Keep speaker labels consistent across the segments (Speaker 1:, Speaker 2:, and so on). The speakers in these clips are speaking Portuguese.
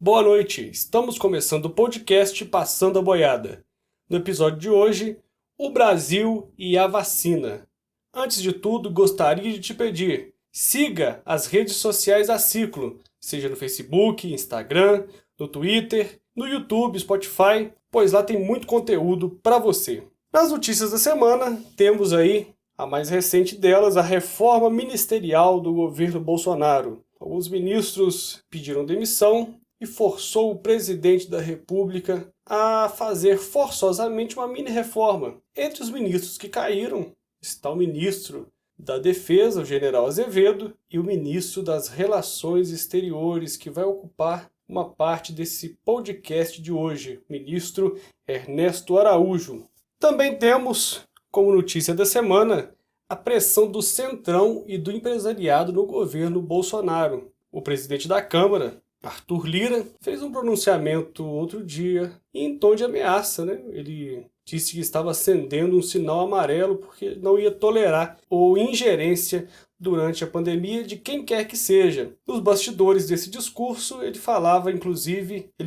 Speaker 1: Boa noite, estamos começando o podcast Passando a Boiada. No episódio de hoje, o Brasil e a vacina. Antes de tudo, gostaria de te pedir, siga as redes sociais da Ciclo, seja no Facebook, Instagram, no Twitter, no YouTube, Spotify, pois lá tem muito conteúdo para você. Nas notícias da semana, temos aí a mais recente delas, a reforma ministerial do governo Bolsonaro. Alguns ministros pediram demissão e forçou o presidente da República a fazer forçosamente uma mini-reforma. Entre os ministros que caíram está o ministro da Defesa, o general Azevedo, e o ministro das Relações Exteriores, que vai ocupar uma parte desse podcast de hoje, o ministro Ernesto Araújo. Também temos, como notícia da semana, a pressão do Centrão e do empresariado no governo Bolsonaro. O presidente da Câmara, Arthur Lira, fez um pronunciamento outro dia em tom de ameaça, né? Ele disse que estava acendendo um sinal amarelo porque não ia tolerar ou ingerência durante a pandemia de quem quer que seja. Nos bastidores desse discurso, ele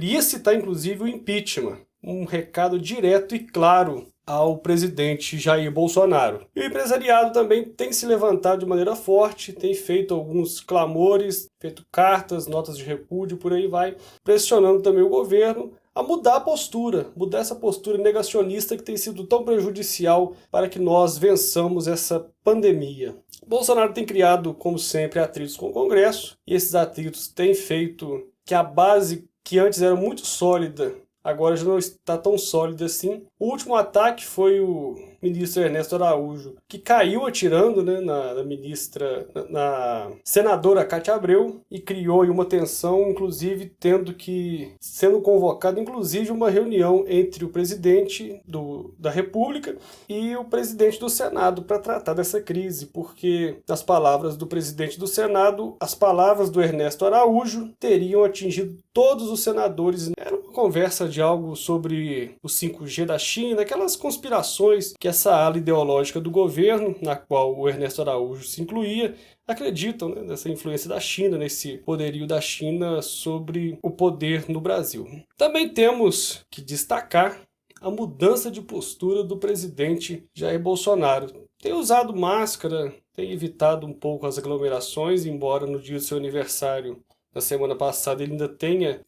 Speaker 1: ia citar inclusive o impeachment, um recado direto e claro ao presidente Jair Bolsonaro. E o empresariado também tem se levantado de maneira forte, tem feito alguns clamores, feito cartas, notas de repúdio, por aí vai, pressionando também o governo a mudar a postura, mudar essa postura negacionista que tem sido tão prejudicial para que nós vençamos essa pandemia. Bolsonaro tem criado, como sempre, atritos com o Congresso, e esses atritos têm feito que a base que antes era muito sólida agora já não está tão sólida assim. O último ataque foi o ministro Ernesto Araújo, que caiu atirando, né, na senadora Cátia Abreu e criou aí uma tensão, inclusive sendo convocada inclusive uma reunião entre o presidente da República e o presidente do Senado para tratar dessa crise, porque nas palavras do presidente do Senado, as palavras do Ernesto Araújo teriam atingido todos os senadores. Era uma conversa de algo sobre o 5G da China, aquelas conspirações que essa ala ideológica do governo, na qual o Ernesto Araújo se incluía, acreditam, né, nessa influência da China, nesse poderio da China sobre o poder no Brasil. Também temos que destacar a mudança de postura do presidente Jair Bolsonaro. Tem usado máscara, tem evitado um pouco as aglomerações, embora no dia do seu aniversário na semana passada ele ainda tenha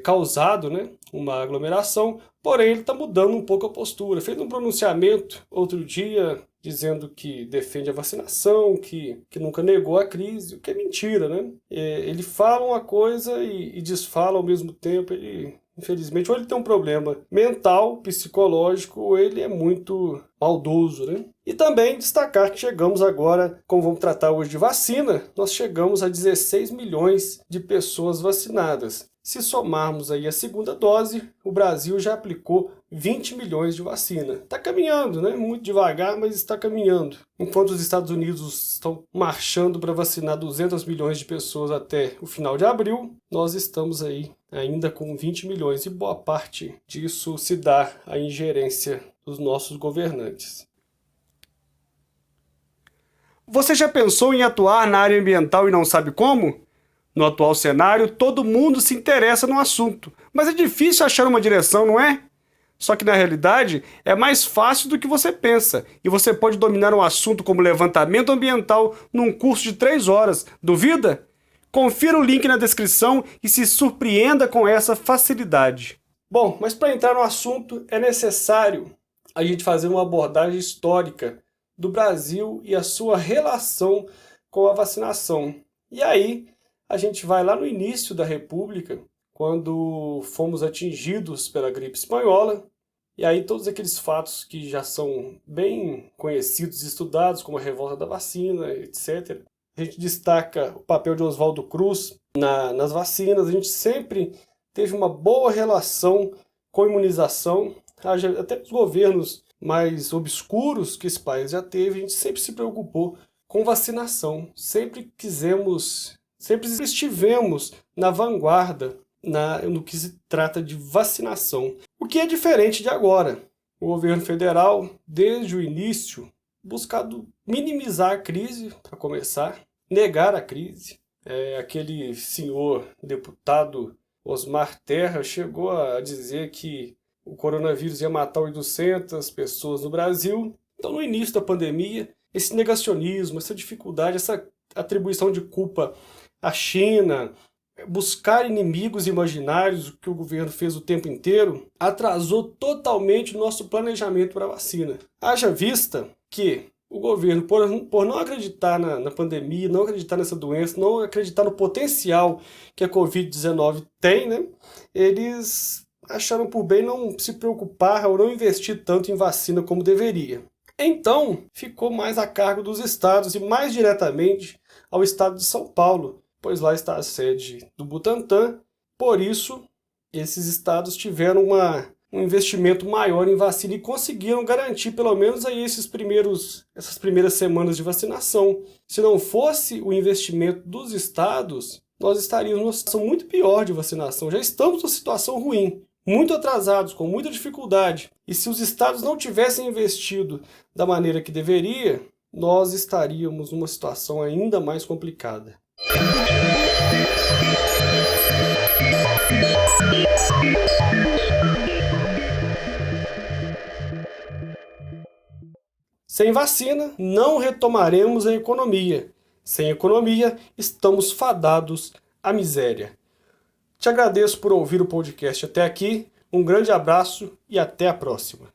Speaker 1: causado, né, uma aglomeração, porém ele está mudando um pouco a postura. Fez um pronunciamento outro dia dizendo que defende a vacinação, que nunca negou a crise, o que é mentira, né? Ele fala uma coisa e desfala ao mesmo tempo. Infelizmente, ou ele tem um problema mental, psicológico, ou ele é muito maldoso, né? E também destacar que chegamos agora, como vamos tratar hoje de vacina, nós chegamos a 16 milhões de pessoas vacinadas. Se somarmos aí a segunda dose, o Brasil já aplicou 20 milhões de vacina. Está caminhando, né? Muito devagar, mas está caminhando. Enquanto os Estados Unidos estão marchando para vacinar 200 milhões de pessoas até o final de abril, nós estamos aí ainda com 20 milhões e boa parte disso se dá à ingerência dos nossos governantes. Você já pensou em atuar na área ambiental e não sabe como? No atual cenário, todo mundo se interessa no assunto, mas é difícil achar uma direção, não é? Só que na realidade é mais fácil do que você pensa, e você pode dominar um assunto como levantamento ambiental num curso de 3 horas. Duvida? Confira o link na descrição e se surpreenda com essa facilidade. Bom, mas para entrar no assunto é necessário a gente fazer uma abordagem histórica do Brasil e a sua relação com a vacinação. E aí a gente vai lá no início da República, quando fomos atingidos pela gripe espanhola, e aí todos aqueles fatos que já são bem conhecidos e estudados, como a revolta da vacina, etc. A gente destaca o papel de Oswaldo Cruz nas vacinas. A gente sempre teve uma boa relação com a imunização, até os governos mais obscuros que esse país já teve, a gente sempre se preocupou com vacinação, sempre estivemos na vanguarda no que se trata de vacinação. O que é diferente de agora. O governo federal, desde o início, buscado minimizar a crise, para começar, negar a crise. Aquele senhor deputado Osmar Terra chegou a dizer que o coronavírus ia matar 800 pessoas no Brasil. Então, no início da pandemia, esse negacionismo, essa dificuldade, essa atribuição de culpa à China, buscar inimigos imaginários, o que o governo fez o tempo inteiro, atrasou totalmente o nosso planejamento para a vacina. Haja vista que o governo, por não acreditar na pandemia, não acreditar nessa doença, não acreditar no potencial que a Covid-19 tem, né, eles acharam por bem não se preocupar ou não investir tanto em vacina como deveria. Então, ficou mais a cargo dos estados e mais diretamente ao estado de São Paulo, pois lá está a sede do Butantan. Por isso, esses estados tiveram um investimento maior em vacina e conseguiram garantir pelo menos aí essas primeiras semanas de vacinação. Se não fosse o investimento dos estados, nós estaríamos numa situação muito pior de vacinação. Já estamos numa situação ruim, muito atrasados, com muita dificuldade. E se os estados não tivessem investido da maneira que deveria, nós estaríamos numa situação ainda mais complicada. Sem vacina, não retomaremos a economia. Sem economia, estamos fadados à miséria. Te agradeço por ouvir o podcast até aqui, um grande abraço e até a próxima.